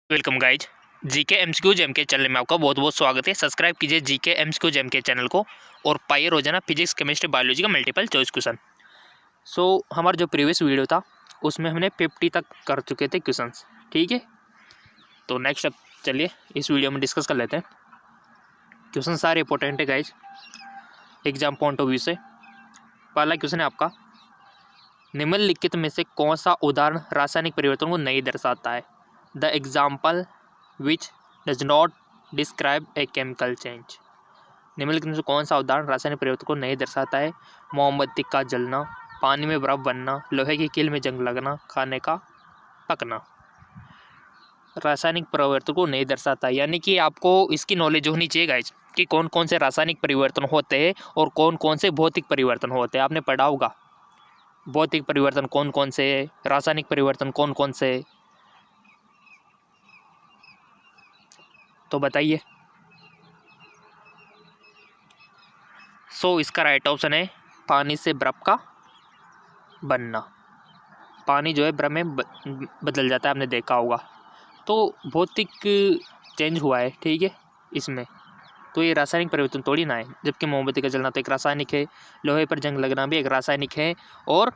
Welcome guys. GK MCQ gem के channel में आपका बहुत बहुत स्वागत है। सब्सक्राइब कीजिए जीके एमसीक्यू जेम के चैनल को और पाइए रोजाना फिजिक्स केमिस्ट्री बायोलॉजी का मल्टीपल चॉइस क्वेश्चन। हमारा जो प्रीवियस वीडियो था उसमें हमने 50 तक कर चुके थे क्वेश्चंस, ठीक है। तो नेक्स्ट अब चलिए इस वीडियो में डिस्कस कर लेते हैं। क्वेश्चन सारे इंपॉर्टेंट है guys exam point of view से। पहला क्वेश्चन है आपका, निम्नलिखित में से कौन सा उदाहरण रासायनिक परिवर्तन को नहीं दर्शाता है? The example which does not describe a chemical change. निम्नलिखित में से कौन सा उदाहरण रासायनिक परिवर्तन को नहीं दर्शाता है? मोमबत्ती का जलना, पानी में बर्फ बनना, लोहे की कील में जंग लगना, खाने का पकना। रासायनिक परिवर्तन को नहीं दर्शाता, यानी कि आपको इसकी नॉलेज होनी चाहिए गाइज कि कौन कौन से रासायनिक परिवर्तन होते हैं और कौन कौन से भौतिक परिवर्तन होते हैं। आपने पढ़ा होगा भौतिक परिवर्तन कौन कौन से है, रासायनिक परिवर्तन कौन कौन से है, तो बताइए। इसका राइट ऑप्शन है पानी से बर्फ का बनना। पानी जो है बर्फ में बदल जाता है, आपने देखा होगा। तो भौतिक चेंज हुआ है, ठीक है इसमें। तो ये रासायनिक परिवर्तन थोड़ी ना है, जबकि मोमबत्ती का जलना तो एक रासायनिक है, लोहे पर जंग लगना भी एक रासायनिक है और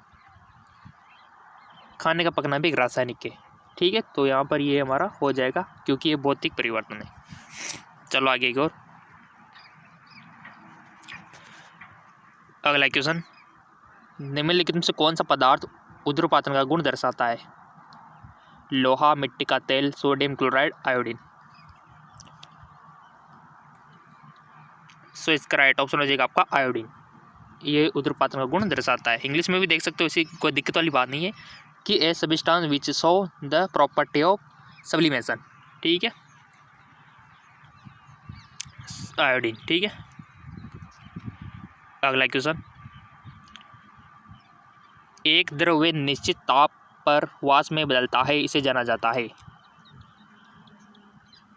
खाने का पकना भी एक रासायनिक है, ठीक है। तो यहाँ पर ये हमारा हो जाएगा क्योंकि ये भौतिक परिवर्तन है। चलो आगे की ओर। अगला क्वेश्चन, निम्नलिखित में से कौन सा पदार्थ ऊर्ध्वपातन का गुण दर्शाता है? लोहा, मिट्टी का तेल, सोडियम क्लोराइड, आयोडीन। इसका राइट ऑप्शन हो जाएगा आपका आयोडीन। ये ऊर्ध्वपातन का गुण दर्शाता है। इंग्लिश में भी देख सकते हो, इसी कोई दिक्कत वाली बात नहीं है कि a substance which show the property of sublimation, ठीक है, आयोडीन, ठीक है। अगला क्वेश्चन, एक द्रव्य निश्चित ताप पर वाष्प में बदलता है, इसे जाना जाता है।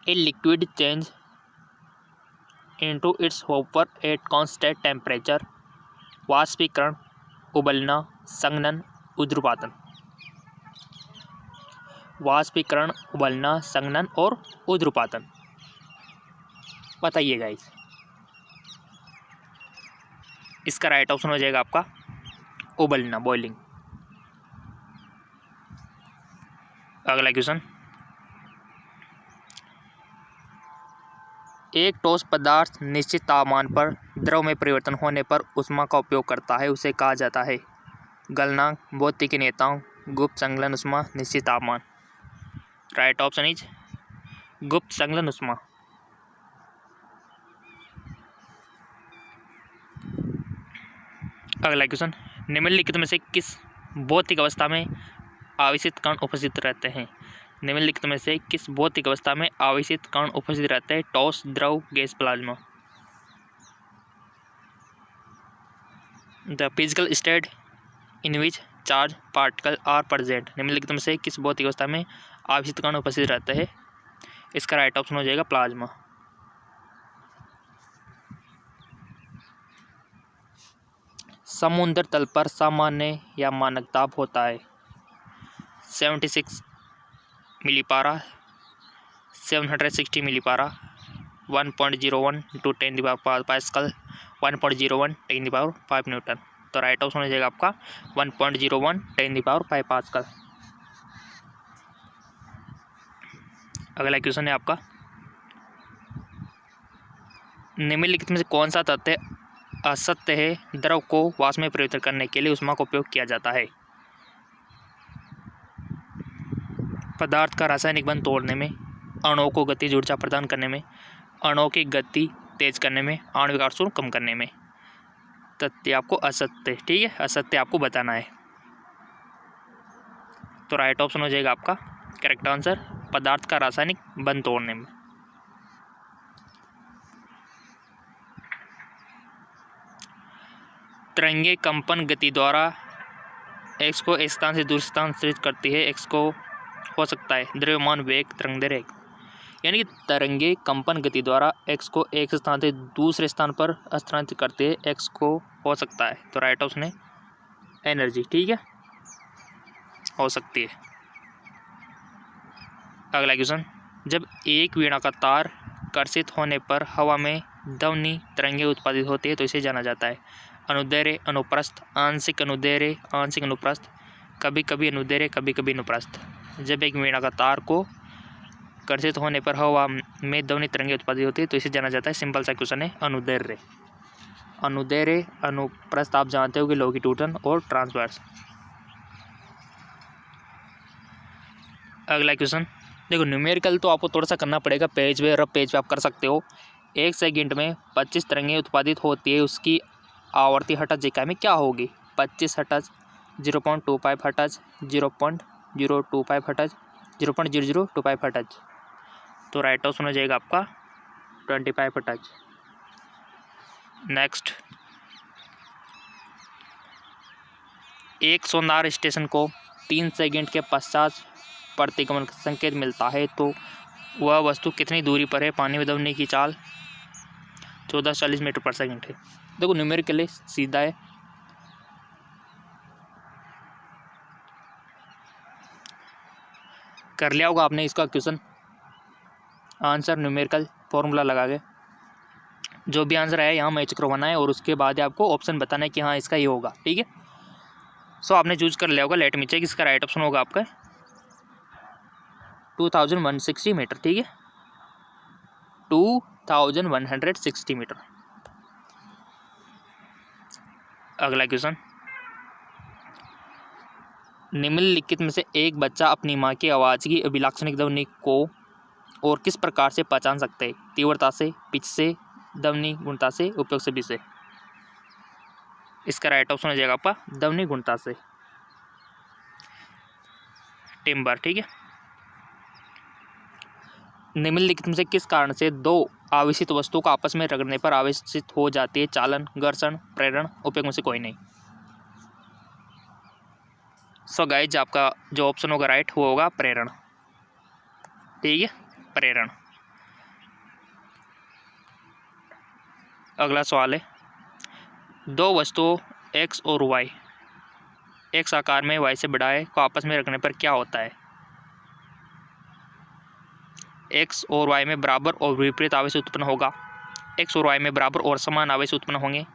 A liquid change into its vapour at constant temperature. वाष्पीकरण, उबलना, संघनन, ऊर्ध्वपातन। वाष्पीकरण, उबलना, संघनन और ऊर्ध्वपातन, बताइए गाइस। इसका राइट ऑप्शन हो जाएगा आपका उबलना, बॉइलिंग। अगला क्वेश्चन, एक ठोस पदार्थ निश्चित तापमान पर द्रव में परिवर्तन होने पर ऊष्मा का उपयोग करता है, उसे कहा जाता है? गलनांक, भौतिकी नेताओं, गुप्त संघनन ऊष्मा, निश्चित तापमान। राइट ऑप्शन इज गुप्त संघनन ऊष्मा। अगला क्वेश्चन, निम्नलिखित में से किस भौतिक अवस्था में आवेशित कण उपस्थित रहते हैं? निम्नलिखित में से किस भौतिक अवस्था में आवेशित कण उपस्थित रहते हैं? ठोस, द्रव, gas, plasma. The physical state in which charge particle are present. निम्नलिखित में से किस भौतिक अवस्था में आवेशित कण उपस्थित रहते हैं? इसका राइट ऑप्शन हो जाएगा प्लाज्मा। समुद्र तल पर सामान्य या मानक दाब होता है 76 मिलीपारा, 760 मिलीपारा, 1.01 टू 10⁵ पास्कल, 1.01 10⁵ न्यूटन। तो राइट ऑप्शन हो जाएगा आपका 1.01 10⁵ पास्कल। अगला क्वेश्चन है आपका, निम्नलिखित में से कौन सा तथ्य असत्य है? द्रव को वाष्प में परिवर्तित करने के लिए ऊष्मा का उपयोग किया जाता है। पदार्थ का रासायनिक बंध तोड़ने में, अणुओं को गतिज ऊर्जा प्रदान करने में, अणुओं की गति तेज करने में, आणविक आवेश कम करने में। तथ्य आपको असत्य, ठीक है, असत्य आपको बताना है। तो राइट ऑप्शन हो जाएगा आपका करेक्ट आंसर पदार्थ का रासायनिक बंध तोड़ने में। तरंगे कंपन गति द्वारा एक्स को एक स्थान से दूसरे स्थान स्थानांतरित करती है। एक्स को हो सकता है द्रव्यमान वेग तरंगदैर्घ्य, यानी कि तरंगे कंपन गति द्वारा एक्स को एक स्थान से दूसरे स्थान पर स्थानांतरित करते हैं। एक्स को हो सकता है, तो राइट ऑप्शन है एनर्जी, ठीक है, हो सकती है। अगला क्वेश्चन, जब एक वीणा का तार कर्षित होने पर हवा में ध्वनि तरंगें उत्पादित होती है तो इसे जाना जाता है अनुदैर्घ्य, अनुप्रस्थ, आंशिक अनुदैर्घ्य, आंशिक अनुप्रस्थ, कभी कभी अनुदैर्घ्य, कभी कभी अनुप्रस्थ। जब एक वीणा का तार को कर्षित होने पर हवा में ध्वनि तरंगें उत्पादित होती है तो इसे जाना जाता है, सिंपल सा क्वेश्चन है, अनुदैर्घ्य। अनुदैर्घ्य, अनुप्रस्थ आप जानते हो कि लॉन्गिट्यूडनल और ट्रांसवर्स। अगला क्वेश्चन देखो, न्यूमेरिकल तो आपको थोड़ा सा करना पड़ेगा, पेज पे रफ पेज पे आप कर सकते हो। 1 सेकंड में 25 तरंगें उत्पादित होती है, उसकी आवर्ती हर्ट्ज इकाई में क्या होगी? 25 हर्ट्ज, 0.25 हर्ट्ज, 0.025 हर्ट्ज, 0.0025 हर्ट्ज। तो राइट ऑप्शन हो जाएगा आपका 25 हर्ट्ज। नेक्स्ट, एक सोनार स्टेशन को 3 सेकंड के पश्चात प्रतिगमन संकेत मिलता है तो वह वस्तु कितनी दूरी पर है? पानी में दबने की चाल 1440 मीटर पर सेकंड है। देखो न्यूमेरिकली सीधा है, कर लिया होगा आपने इसका क्वेश्चन आंसर न्यूमेरिकल फॉर्मूला लगा के। जो भी आंसर आया यहाँ मैच करवाना है और उसके बाद आपको ऑप्शन बताना है कि हाँ इसका ये होगा, ठीक है। सो आपने चूज कर लिया होगा, लेट मी चेक, इसका राइट ऑप्शन होगा आपका 2160 मीटर, ठीक है, 2160 मीटर। अगला क्वेश्चन, निम्नलिखित में से एक बच्चा अपनी माँ की आवाज़ की अभिलाक्षणिक ध्वनि को और किस प्रकार से पहचान सकते हैं? तीव्रता से, पिच से, ध्वनि गुणता से, उपयोग सभी से। इसका राइट ऑप्शन हो जाएगा आपका ध्वनि गुणता से, टिम्बर, ठीक है। निम्नलिखित में से किस कारण से दो आवेशित वस्तुओं को आपस में रगड़ने पर आवेशित हो जाती है? चालन, घर्षण, प्रेरण, उपयोग में से कोई नहीं। सो गाइज आपका जो ऑप्शन होगा राइट वो होगा प्रेरण, ठीक है, प्रेरण। अगला सवाल है, दो वस्तुओं x और y x आकार में y से बड़ा है को आपस में रखने पर क्या होता है? x और y में बराबर और विपरीत आवेश उत्पन्न होगा, x और y में बराबर और समान आवेश उत्पन्न होंगे,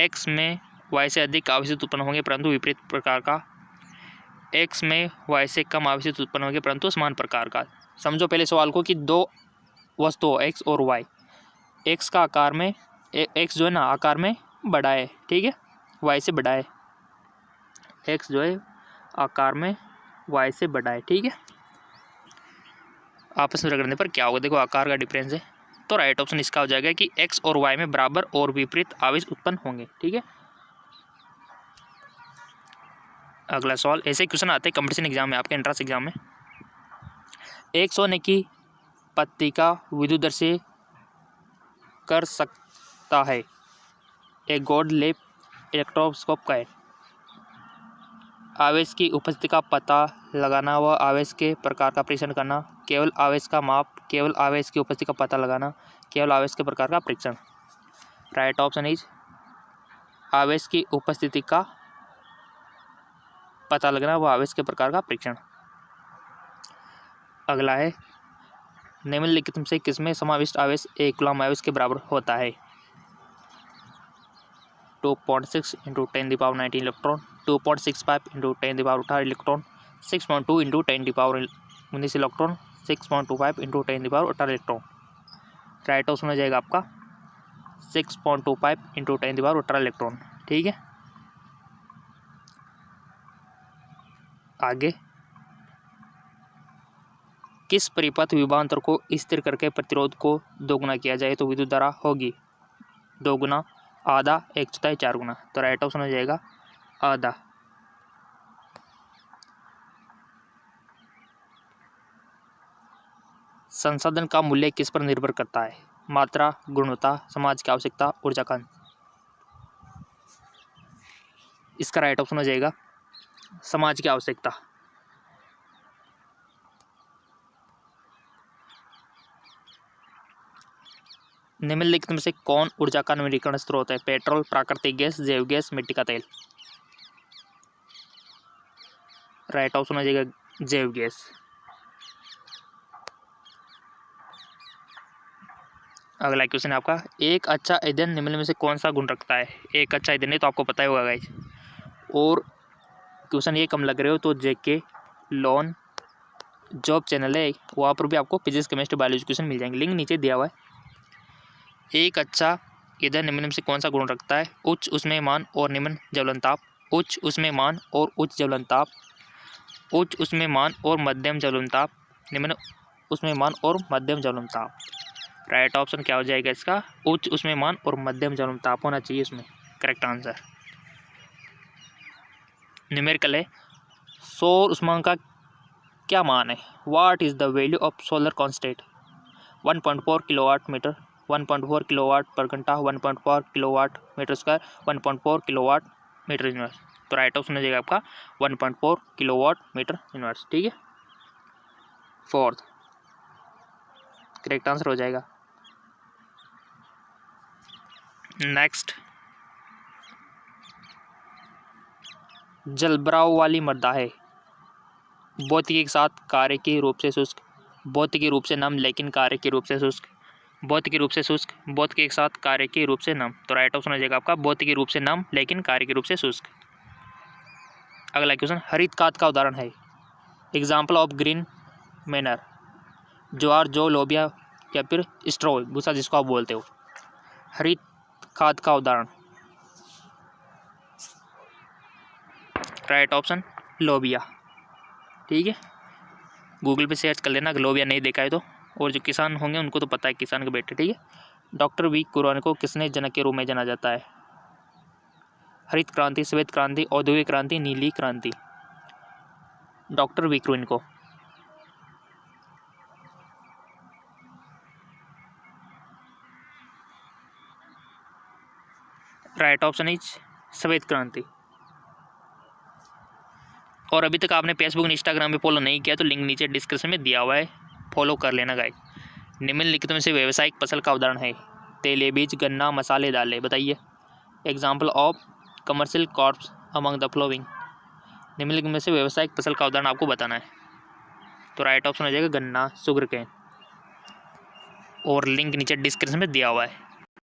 x में y से अधिक आवेश उत्पन्न होंगे परंतु विपरीत प्रकार का, x में y से कम आवेश उत्पन्न होंगे परंतु समान प्रकार का। समझो पहले सवाल को कि दो वस्तुओं x और y, x का आकार में x जो है ना आकार में बड़ा है, ठीक है, y से बड़ा है, x जो है आकार में y से बड़ा है, ठीक है, आपस में रगड़ने पर क्या होगा? देखो आकार का डिफरेंस है, तो राइट ऑप्शन इसका हो जाएगा कि x और y में बराबर और विपरीत आवेश उत्पन्न होंगे, ठीक है। अगला सवाल, ऐसे क्वेश्चन आते हैं कंपटीशन एग्जाम में, आपके एंट्रेंस एग्जाम में। एक सोने की पत्ती का विद्युत दर से कर सकता है, एक गोल्ड लैप इलेक्ट्रोस्कोप का है। आवेश की उपस्थिति का पता लगाना व आवेश के प्रकार का परीक्षण करना, केवल आवेश का माप, केवल आवेश की उपस्थिति का पता लगाना, केवल आवेश के प्रकार का परीक्षण। राइट ऑप्शन इज आवेश की उपस्थिति का पता लगना व आवेश के प्रकार का परीक्षण। अगला है, निम्नलिखित में से किसमें समाविष्ट आवेश एक कूलम्ब आवेश के बराबर होता है? 2.6 × 10⁻19 electron, 2.65 × 10⁻18 electron, 6.2 × 10⁻19 electron, 6.25 × 10⁻18 electron. Right option हो जाएगा आपका 6.25 × 10⁻18 इलेक्ट्रॉन, ठीक है। आगे, किस परिपथ विभवांतर को स्थिर करके प्रतिरोध को दोगुना किया जाए तो विद्युत धारा होगी? दोगुना, आधा, 1/4, 4 गुना। तो राइट ऑप्शन हो जाएगा आधा। संसाधन का मूल्य किस पर निर्भर करता है? मात्रा, गुणवत्ता, समाज की आवश्यकता, ऊर्जा का। इसका राइट ऑप्शन हो जाएगा समाज की आवश्यकता। निम्नलिखित में से कौन ऊर्जा का नवीकरण स्रोत है? पेट्रोल, प्राकृतिक गैस, जैव गैस, मिट्टी का तेल। राइट ऑप्शन हो जाएगा जैव गैस। अगला क्वेश्चन है आपका, एक अच्छा ईंधन निम्न में से कौन सा गुण रखता है। एक अच्छा ईंधन है तो आपको पता ही होगा गाइस। और क्वेश्चन ये कम लग रहे हो तो जेके लोन जॉब चैनल है, वहाँ पर भी आपको फिजिक्स केमिस्ट्री बायोलॉजी क्वेश्चन मिल जाएंगे, लिंक नीचे दिया हुआ है। एक अच्छा ईंधन निम्न में से कौन सा गुण रखता है। उच्च ऊष्मीयमान और निम्न ज्वलन ताप, उच्च ऊष्मीयमान और उच्च ज्वलन ताप, उच्च ऊष्मीयमान और मध्यम ज्वलन ताप, निम्न ऊष्मीयमान और मध्यम ज्वलन ताप। राइट ऑप्शन क्या हो जाएगा इसका, उच्च ऊष्मीयमान और मध्यम ज्वलन ताप होना चाहिए इसमें करेक्ट आंसर। न्यूमेरिकल है, सौर ऊष्मांक का क्या मान है। What is the value of solar constant. 1.4 kilowatt metre, 1.4 kilowatt पर घंटा, 1.4 kilowatt metre square, 1.4 kilowatt metre inverse. तो राइट ऑप्शन हो जाएगा आपका 1.4 किलोवाट मीटर इनवर्स। ठीक है, फोर्थ करेक्ट आंसर हो जाएगा। नेक्स्ट, जलभराव वाली मृदा है, भौतिकी के साथ कार्य के रूप से शुष्क, भौतिकी रूप से नम लेकिन कार्य के रूप से शुष्क, भौतिकी रूप से शुष्क, भौतिकी के साथ कार्य के रूप से नम। तो राइट ऑप्शन हो जाएगा आपका भौतिकी रूप से नम लेकिन कार्य के रूप से शुष्क। अगला क्वेश्चन, हरित खाद का उदाहरण है। एग्जाम्पल ऑफ ग्रीन मैनर, ज्वार जौ लोबिया या फिर स्ट्रॉ भूसा जिसको आप बोलते हो। हरित खाद का उदाहरण, राइट ऑप्शन लोबिया। ठीक है, गूगल पे सर्च कर लेना अगर लोबिया नहीं देखा है तो, और जो किसान होंगे उनको तो पता है, किसान के बेटे। ठीक है, डॉक्टर वी कुरैन को किसने जनक के रूप में जाना जाता है। हरित क्रांति, श्वेत क्रांति, औद्योगिक क्रांति, नीली क्रांति। डॉक्टर वी कुरैन को। राइट ऑप्शन इज श्वेत क्रांति। और अभी तक आपने फेसबुक इंस्टाग्राम पे फॉलो नहीं किया तो लिंक नीचे डिस्क्रिप्शन में दिया हुआ है, फॉलो कर लेना गाइस। निम्नलिखित में से व्यावसायिक फसल का उदाहरण है। तेलबीज, गन्ना, मसाले, दालें। बताइए example of commercial crops among the flowing. निम्नलिखित में से व्यावसायिक फसल का उदाहरण आपको बताना है। तो राइट ऑप्शन हो जाएगा गन्ना, शुगर केन, और लिंक नीचे डिस्क्रिप्शन में दिया हुआ है।